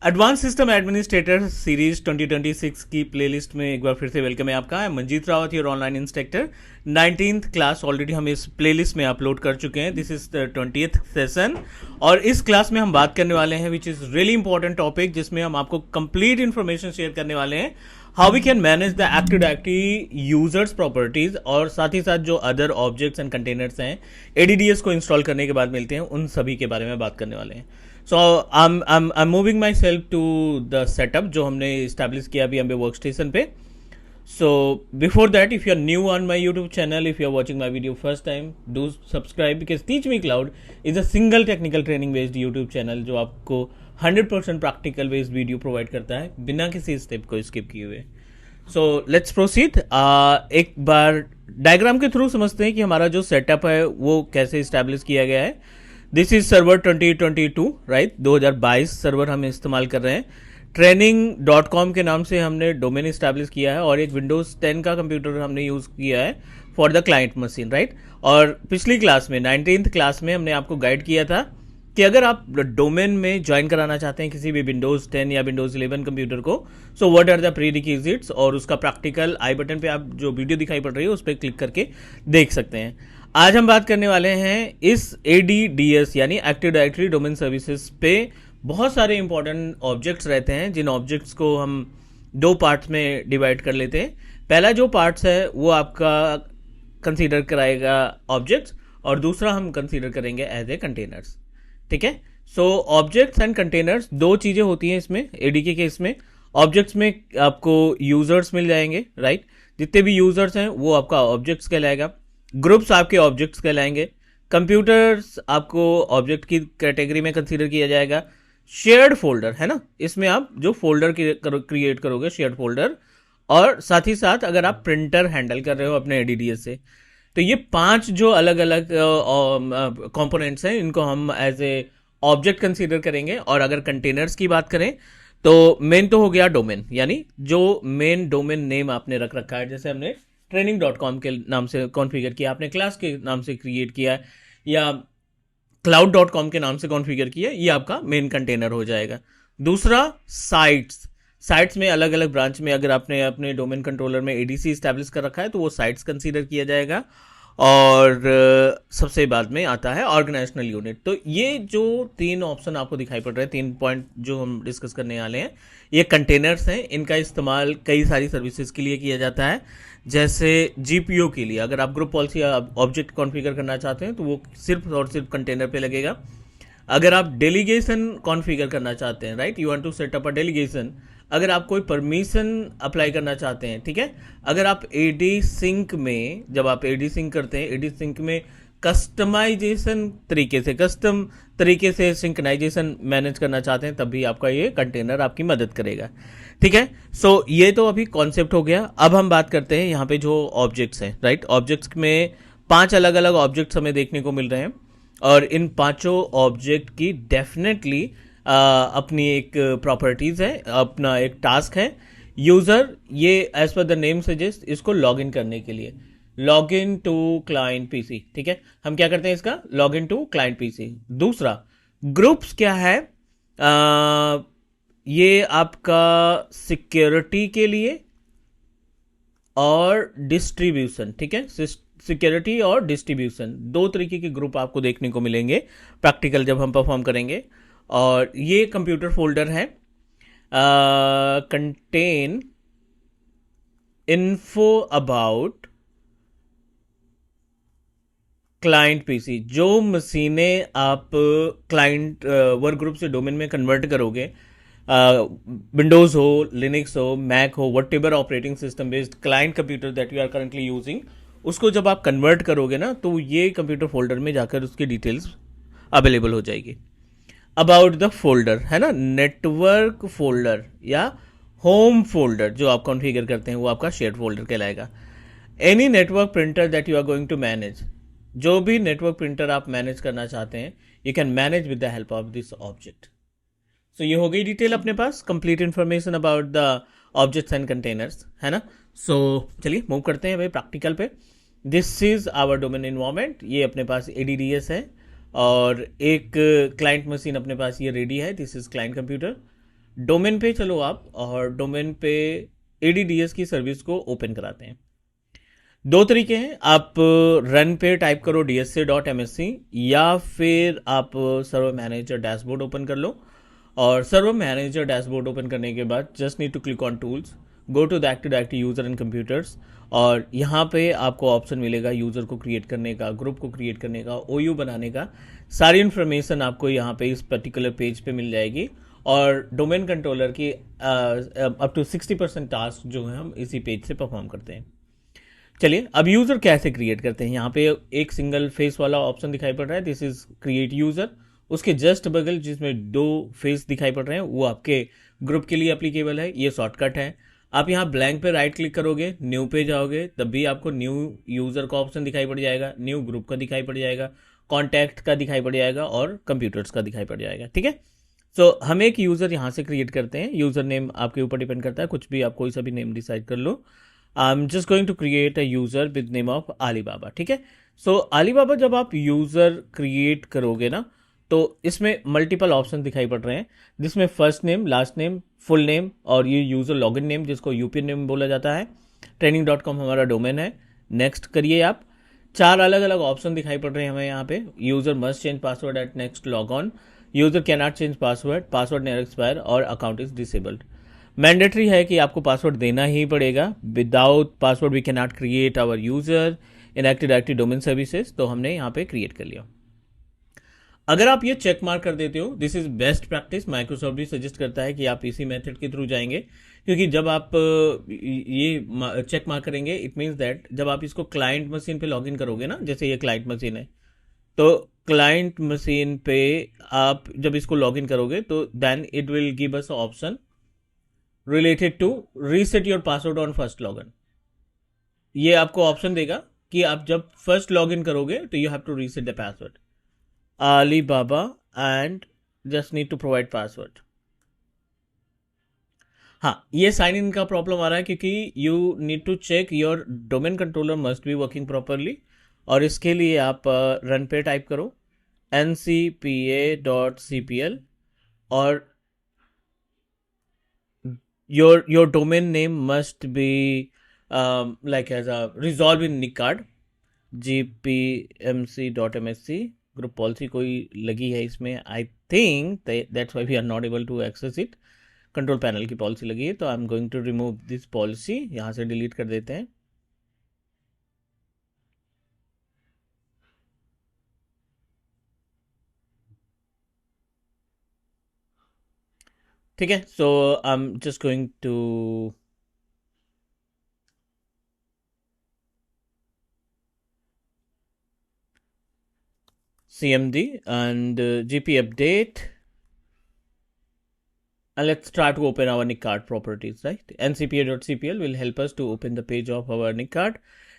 Advance system administrator series 2026 की playlist में एक बार फिर से वेलकम है आपका। Manjeet Rawat your online instructor. 19th class already हम इस प्लेलिस्ट में अपलोड कर चुके हैं। This is the 20th session और इस क्लास में हम बात करने वाले हैं which is really important topic, जिसमें हम आपको कंप्लीट इन्फॉर्मेशन शेयर करने वाले हैं how we can manage the active directory users properties, और साथ ही साथ जो अदर ऑब्जेक्ट्स एंड कंटेनर्स हैं एडीडीएस को इंस्टॉल करने के बाद मिलते हैं, उन सभी के बारे में बात करने वाले हैं। सो I'm moving myself to the setup जो हमने इस्टेब्लिश किया अभी हमें वर्क स्टेशन पे। So before that, if you are new on my YouTube channel, if you are watching my video first time, do subscribe because Teach Me Cloud is a single technical training based YouTube channel जो आपको 100% practical based video provide करता है बिना किसी step को skip किए हुए। So let's proceed। एक बार डायग्राम के थ्रू समझते हैं कि हमारा जो सेटअप है वो कैसे इस्टेब्लिश किया गया है। This is server 2022 right, 2022 server हम इस्तेमाल कर रहे हैं। training.com के नाम से हमने डोमेन इस्टेब्लिश किया है और एक विंडोज 10 का कंप्यूटर हमने यूज़ किया है for the client machine right. और पिछली क्लास में 19th क्लास में हमने आपको गाइड किया था कि अगर आप डोमेन में ज्वाइन कराना चाहते हैं किसी भी विंडोज 10 या विंडोज 11 कंप्यूटर को, so what are the prerequisites, और उसका प्रैक्टिकल आई बटन पे आप जो वीडियो दिखाई पड़ रही है उस पर क्लिक करके देख सकते हैं। आज हम बात करने वाले हैं इस ADDS यानी एक्टिव डायरेक्टरी डोमेन सर्विसेज पे। बहुत सारे इंपॉर्टेंट ऑब्जेक्ट्स रहते हैं जिन ऑब्जेक्ट्स को हम दो पार्ट्स में डिवाइड कर लेते हैं। पहला जो पार्ट्स है वो आपका कंसीडर कराएगा ऑब्जेक्ट्स और दूसरा हम कंसीडर करेंगे एज ए कंटेनर्स। ठीक है, सो ऑब्जेक्ट्स एंड कंटेनर्स दो चीज़ें होती हैं इसमें। AD के केस में ऑब्जेक्ट्स में आपको यूजर्स मिल जाएंगे राइट, जितने भी यूजर्स हैं वो आपका ऑब्जेक्ट्स कहलाएगा। ग्रुप्स आपके ऑब्जेक्ट्स कहलाएंगे। कंप्यूटर्स आपको ऑब्जेक्ट की कैटेगरी में कंसीडर किया जाएगा। शेयर्ड फोल्डर है ना, इसमें आप जो फोल्डर क्रिएट करोगे शेयर्ड फोल्डर, और साथ ही साथ अगर आप प्रिंटर हैंडल कर रहे हो अपने एडीडीएस से, तो ये 5 जो अलग अलग कंपोनेंट्स हैं इनको हम एज ए ऑब्जेक्ट कंसीडर करेंगे। और अगर कंटेनर्स की बात करें तो मेन तो हो गया डोमेन, यानी जो मेन डोमेन नेम आपने रख रखा है, जैसे हमने training.com के नाम से कॉन्फ़िगर किया, आपने क्लास के नाम से क्रिएट किया या cloud.com के नाम से कॉन्फ़िगर किया, ये आपका मेन कंटेनर हो जाएगा। दूसरा साइट्स में अलग अलग ब्रांच में अगर आपने अपने डोमेन कंट्रोलर में ADC इस्टेब्लिश कर रखा है तो वो साइट्स कंसीडर किया जाएगा। और सबसे बाद में आता है ऑर्गेनाइजेशनल यूनिट। तो ये जो 3 ऑप्शन आपको दिखाई पड़ रहे हैं, 3 पॉइंट जो हम डिस्कस करने वाले हैं, ये कंटेनर्स हैं। इनका इस्तेमाल कई सारी सर्विसेज के लिए किया जाता है, जैसे GPO के लिए अगर आप ग्रुप पॉलिसी ऑब्जेक्ट कॉन्फ़िगर करना चाहते हैं तो वो सिर्फ और सिर्फ कंटेनर पे लगेगा। अगर आप डेलीगेशन कॉन्फ़िगर करना चाहते हैं right, you want to set up a delegation, अगर आप कोई परमिशन अप्लाई करना चाहते हैं, ठीक है, अगर आप AD सिंक में, जब आप AD सिंक करते हैं, AD सिंक में कस्टम तरीके से सिंक्रोनाइजेशन मैनेज करना चाहते हैं, तब भी आपका ये कंटेनर आपकी मदद करेगा। ठीक है, सो ये तो अभी कॉन्सेप्ट हो गया। अब हम बात करते हैं यहाँ पे जो ऑब्जेक्ट्स हैं राइट। ऑब्जेक्ट्स में 5 अलग अलग ऑब्जेक्ट्स हमें देखने को मिल रहे हैं और इन पांचों ऑब्जेक्ट की डेफिनेटली अपनी एक प्रॉपर्टीज है, अपना एक टास्क है। यूजर ये as per the name suggest इसको लॉग इन करने के लिए log in to client PC. ठीक है, हम क्या करते हैं इसका log in to client PC. दूसरा ग्रुप्स क्या है, ये आपका सिक्योरिटी के लिए और डिस्ट्रीब्यूशन। ठीक है, सिक्योरिटी और डिस्ट्रीब्यूशन दो तरीके के ग्रुप आपको देखने को मिलेंगे प्रैक्टिकल जब हम परफॉर्म करेंगे। और ये कंप्यूटर फोल्डर है contain info about client PC. जो मशीनें आप क्लाइंट वर्क ग्रुप से डोमेन में कन्वर्ट करोगे, विंडोज हो, लिनक्स हो, मैक हो, whatever operating system based client computer that you are currently using, उसको जब आप कन्वर्ट करोगे ना तो ये कंप्यूटर फोल्डर में जाकर उसकी डिटेल्स अवेलेबल हो जाएगी। अबाउट द फोल्डर है ना, नेटवर्क फोल्डर या होम फोल्डर जो आप कॉन्फ़िगर करते हैं वो आपका शेयर फोल्डर कहलाएगा। Any network printer that you are going to manage, जो भी नेटवर्क प्रिंटर आप मैनेज करना चाहते हैं, you can manage with the help of this object. So ये हो गई डिटेल अपने पास, complete information about the objects and containers है ना। सो चलिए मूव करते हैं भाई प्रैक्टिकल पे। This is our domain environment, ये अपने पास ADDS है और एक क्लाइंट मशीन अपने पास ये रेडी है, this is client computer. Domain पे चलो आप, और डोमेन पे ADDS की सर्विस को ओपन कराते हैं। दो तरीके हैं, आप रन पे टाइप करो dsc.msc, या फिर आप सर्वर मैनेजर डैशबोर्ड ओपन कर लो। और सर्वर मैनेजर डैशबोर्ड ओपन करने के बाद just need to click on tools, go to the active directory user and computers, और यहाँ पे आपको ऑप्शन मिलेगा यूजर को क्रिएट करने का, ग्रुप को क्रिएट करने का, OU बनाने का। सारी इन्फॉर्मेशन आपको यहाँ पे इस पर्टिकुलर पेज पे मिल जाएगी। और डोमेन कंट्रोलर की अप टू 60% टास्क जो है हम इसी पेज से परफॉर्म करते हैं। चलिए अब यूजर कैसे क्रिएट करते हैं। यहाँ पे एक सिंगल फेस वाला ऑप्शन दिखाई पड़ रहा है, दिस इज क्रिएट यूजर। उसके जस्ट बगल जिसमें 2 फेस दिखाई पड़ रहे हैं वो आपके ग्रुप के लिए एप्लीकेबल है, ये शॉर्टकट है। आप यहाँ ब्लैंक पे राइट क्लिक करोगे, न्यू पे जाओगे, तब भी आपको न्यू यूजर का ऑप्शन दिखाई पड़ जाएगा, न्यू ग्रुप का दिखाई पड़ जाएगा, कॉन्टैक्ट का दिखाई पड़ जाएगा, और कंप्यूटर्स का दिखाई पड़ जाएगा। ठीक है, सो हम एक यूजर यहाँ से क्रिएट करते हैं। यूजर नेम आपके ऊपर डिपेंड करता है, कुछ भी आप कोई सा भी नेम डिसाइड कर लो। I am just going to create a user with name of Alibaba. ठीक है, सो अलीबाबा जब आप यूजर क्रिएट करोगे ना, तो इसमें मल्टीपल ऑप्शन दिखाई पड़ रहे हैं, जिसमें first name, last name, full name, और ये यूजर लॉगिन नेम जिसको यूपी नेम बोला जाता है। training.com हमारा डोमेन है। नेक्स्ट करिए आप। 4 अलग अलग ऑप्शन दिखाई पड़ रहे हैं हमें यहाँ पे। User must change password at next log on, user can not change password, password never expire, और अकाउंट इज डिसेबल्ड। मैंडेटरी है कि आपको पासवर्ड देना ही पड़ेगा। Without password we can not create our user in active directory domain services. तो हमने यहाँ पे क्रिएट कर लिया। अगर आप ये चेक मार्क कर देते हो, this is best practice, Microsoft भी सजेस्ट करता है कि आप इसी मेथड के थ्रू जाएंगे, क्योंकि जब आप ये चेक मार्क करेंगे, इट मीन्स दैट जब आप इसको क्लाइंट मशीन पे लॉगिन करोगे ना, जैसे ये क्लाइंट मशीन है, तो क्लाइंट मशीन पे आप जब इसको लॉगिन करोगे तो then it will give us option related to reset your password on first login. ये आपको ऑप्शन देगा कि आप जब फर्स्ट लॉगिन करोगे तो you have to reset the password Alibaba and just need to provide password। हाँ, ये साइन इन का प्रॉब्लम आ रहा है क्योंकि you need to check your domain controller must be working properly, और इसके लिए आप रन पे टाइप करो ncpa.cpl, और your domain name must be like as a resolve in nicard gpmc.msc। Group policy कोई लगी है इसमें, I think that's why we are not able to access it. Control panel की पॉलिसी लगी है, तो I am going to remove this policy, यहाँ से डिलीट कर देते हैं। ठीक है, so I am just going to CMD and GP update, and let's try to open our NIC card properties, right? ncpa.cpl will help us to open the page of our NIC card।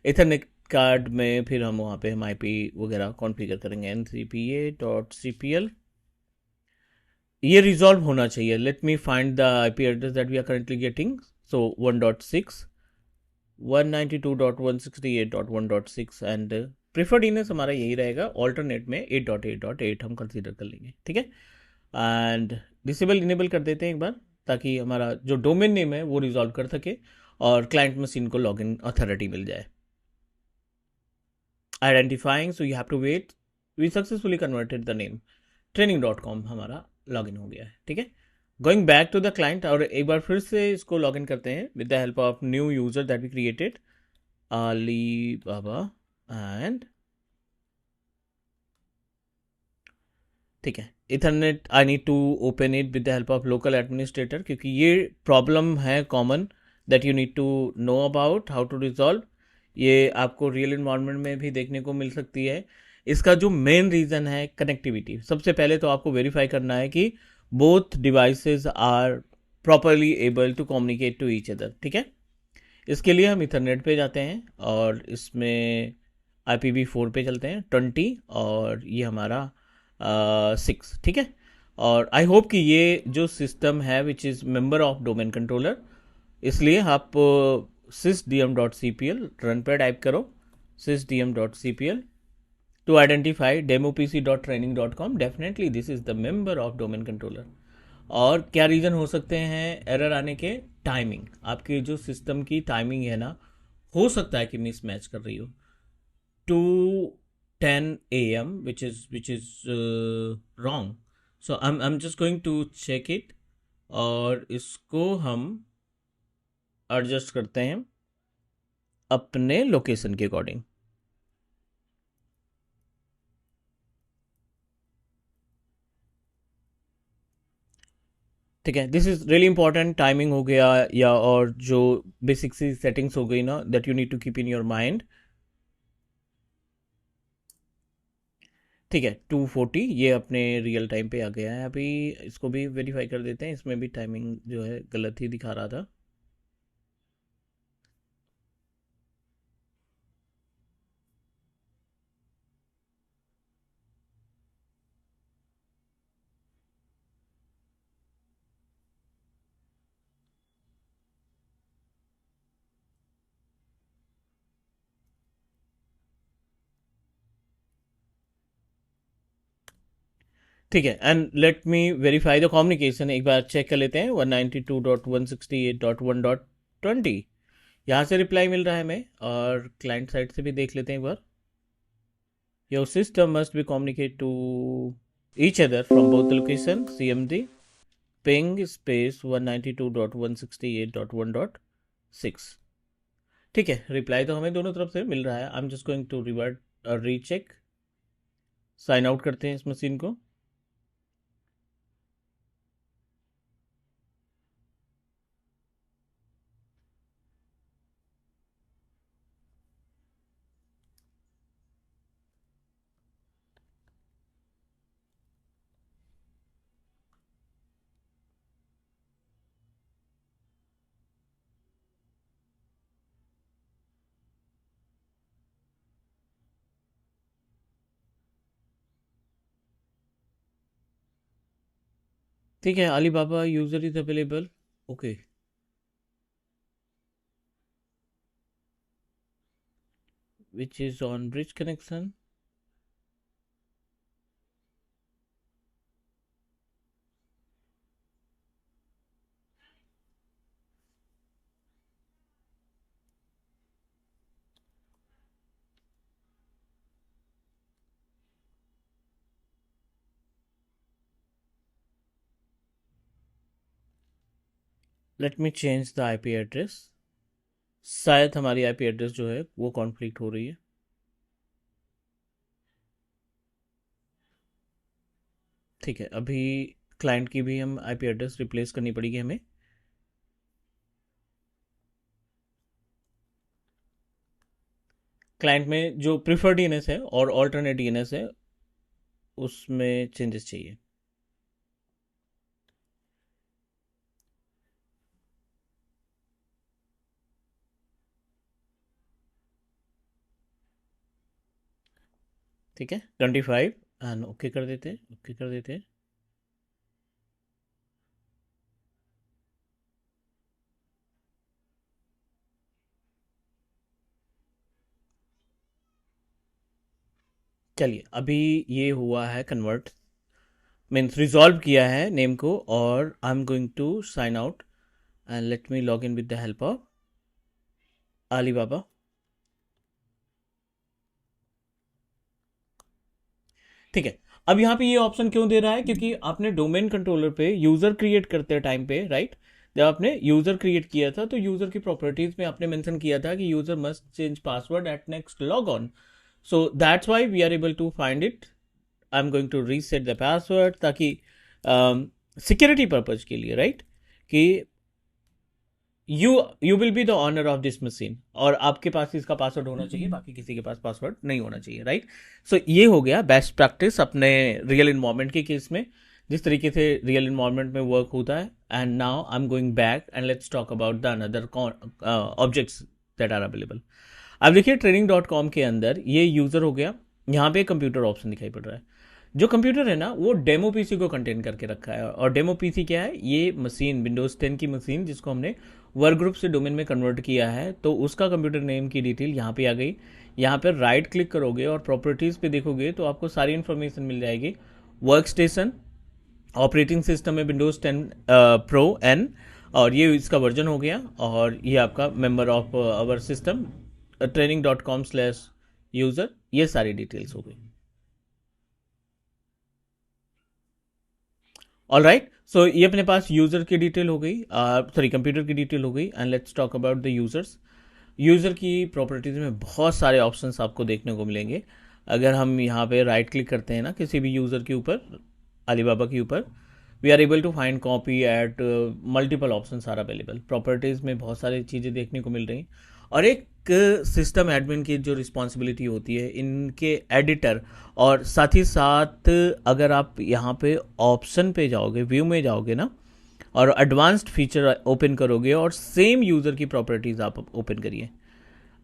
Ethernet card में फिर हम वहाँ पे हम IP वगैरह configure करेंगे। ncpa.cpl, ये resolve होना चाहिए। Let me find the IP address that we are currently getting. So 1.6 192.168.1.6 and preferred DNS हमारा यही रहेगा। ऑल्टरनेट में 8.8.8 हम कंसीडर कर लेंगे। ठीक है, एंड डिसेबल इनेबल कर देते हैं एक बार, ताकि हमारा जो डोमेन नेम है वो रिजॉल्व कर सके और क्लाइंट मशीन को लॉगिन अथॉरिटी मिल जाए। Identifying, so you have to wait, we successfully converted the name, training.com हमारा लॉगिन हो गया है। ठीक है, going back to the client, और एक बार फिर से इसको लॉगिन करते हैं with the help of new user that we created, Alibaba, and ठीक है, ethernet I need to open it with the help of local administrator, क्योंकि ये प्रॉब्लम है common that you need to know about how to resolve. ये आपको real environment में भी देखने को मिल सकती है। इसका जो मेन रीज़न है कनेक्टिविटी। सबसे पहले तो आपको वेरीफाई करना है कि both devices are properly able to communicate to each other. ठीक है, इसके लिए हम इथरनेट पे जाते हैं और इसमें IPv4 पे चलते हैं 20, और ये हमारा 6। ठीक है, और आई होप कि ये जो सिस्टम है which is member of domain controller, इसलिए आप sysdm.cpl रन पर टाइप करो sysdm.cpl to identify demopc.training.com। definitely this is the member of domain controller। और क्या रीज़न हो सकते हैं एरर आने के? टाइमिंग, आपके जो सिस्टम की टाइमिंग है ना, हो सकता है कि मिसमैच कर रही हो। 2:10 a.m. which is wrong. So I'm just going to check it और इसको हम एडजस्ट करते हैं अपने लोकेशन के अकॉर्डिंग। ठीक है, this is really important. Timing हो गया या और जो बेसिक सी सेटिंग्स हो गई ना, that you need to keep in your mind. ठीक है, 2:40 ये अपने रियल टाइम पे आ गया है। अभी इसको भी वेरीफाई कर देते हैं, इसमें भी टाइमिंग जो है गलत ही दिखा रहा था। ठीक है, and let me verify the communication. एक बार चेक कर लेते हैं 192.168.1.20। यहाँ से रिप्लाई मिल रहा है हमें, और क्लाइंट साइड से भी देख लेते हैं एक बार। Your system must be communicate to each other from both the location CMD ping space 192.168.1.6। ठीक है, रिप्लाई तो हमें दोनों तरफ से मिल रहा है। I am just going to revert recheck. Sign out करते हैं इस मशीन को। ठीक है, Alibaba user is available. Okay, which is on bridge connection. Let me change the IP address. शायद हमारी IP एड्रेस जो है वो कॉन्फ्लिक्ट हो रही है। ठीक है, अभी क्लाइंट की भी हम IP एड्रेस रिप्लेस करनी पड़ेगी हमें। क्लाइंट में जो प्रिफर्ड DNS है और ऑल्टरनेट DNS है उसमें चेंजेस चाहिए। ठीक है, 25 एंड ओके कर देते हैं, ओके कर देते हैं। चलिए, अभी ये हुआ है कन्वर्ट, मीन्स रिजॉल्व किया है नेम को, और I am going to sign out and let me log in with the help of Alibaba. ठीक है, अब यहाँ पे ये ऑप्शन क्यों दे रहा है? क्योंकि आपने डोमेन कंट्रोलर पे यूजर क्रिएट करते टाइम पे, राइट, जब आपने यूजर क्रिएट किया था तो यूजर की प्रॉपर्टीज में आपने मेंशन किया था कि user must change password at next log on. So that's why we are able to find it. I am going to reset the password, ताकि सिक्योरिटी पर्पज के लिए, राइट, कि you will be the owner of this machine, और आपके पास इसका password होना चाहिए, बाकी किसी के पास पासवर्ड नहीं होना चाहिए, राइट। सो ये हो गया बेस्ट प्रैक्टिस अपने रियल इन्वायरमेंट के केस में, जिस तरीके से रियल इन्वायरमेंट में वर्क होता है। And now I am going back and let's talk about the another objects that are available. अब देखिए, training.com के अंदर ये यूजर हो गया, यहाँ पे कंप्यूटर ऑप्शन दिखाई पड़ रहा है। जो कंप्यूटर है ना, वो डेमो पीसी को कंटेन करके रखा है, और डेमो पीसी क्या है? ये मशीन विंडोज 10 की मशीन जिसको हमने वर्क ग्रुप से डोमेन में कन्वर्ट किया है, तो उसका कंप्यूटर नेम की डिटेल यहाँ पे आ गई। यहाँ पर राइट क्लिक करोगे और प्रॉपर्टीज़ पे देखोगे तो आपको सारी इन्फॉर्मेशन मिल जाएगी। वर्क स्टेशन ऑपरेटिंग सिस्टम है विंडोज़ 10 प्रो एन, और ये इसका वर्जन हो गया, और ये आपका member of our system training.com/user, ये सारी डिटेल्स हो गई। ऑल राइट, सो ये अपने पास यूज़र की डिटेल हो गई, सॉरी कंप्यूटर की डिटेल हो गई, and let's talk about the users. User की प्रॉपर्टीज़ में बहुत सारे ऑप्शंस आपको देखने को मिलेंगे। अगर हम यहाँ पे राइट क्लिक करते हैं ना किसी भी यूज़र के ऊपर, अलीबाबा के ऊपर, we are able to find copy at multiple options are available. Properties में बहुत सारी चीज़ें देखने को मिल रही हैं, और एक सिस्टम एडमिन की जो रिस्पॉन्सिबिलिटी होती है इनके एडिटर, और साथ ही साथ अगर आप यहाँ पे ऑप्शन पे जाओगे, व्यू में जाओगे ना, और एडवांस्ड फीचर ओपन करोगे और सेम यूज़र की प्रॉपर्टीज़ आप ओपन करिए,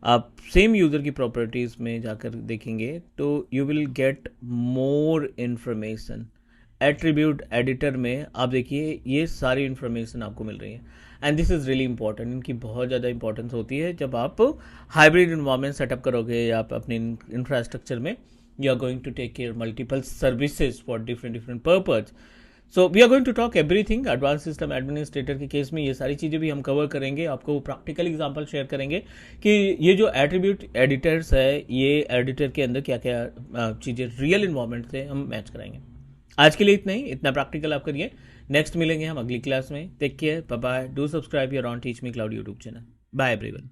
आप सेम यूज़र की प्रॉपर्टीज़ में जाकर देखेंगे तो you will get more information. Attribute editor में आप देखिए ये सारी इन्फॉर्मेशन आपको मिल रही है, and this is really important. इनकी बहुत ज़्यादा इंपॉर्टेंस होती है जब आप हाइब्रिड इन्वायरमेंट सेटअप करोगे या आप अपने इंफ्रास्ट्रक्चर में you are going to take care multiple services for different different purpose. So we are going to talk everything. Advance system administrator के केस में ये सारी चीज़ें भी हम कवर करेंगे, आपको प्रैक्टिकल एग्जांपल शेयर करेंगे कि ये जो एट्रीब्यूट एडिटर्स है, ये एडिटर के अंदर क्या क्या चीज़ें रियल इन्वायरमेंट से हम मैच कराएंगे। आज के लिए इतना ही, इतना प्रैक्टिकल आप करिए। नेक्स्ट मिलेंगे हम अगली क्लास में। Take care, bye bye, do subscribe your own Teach Me Cloud YouTube channel. Bye everyone.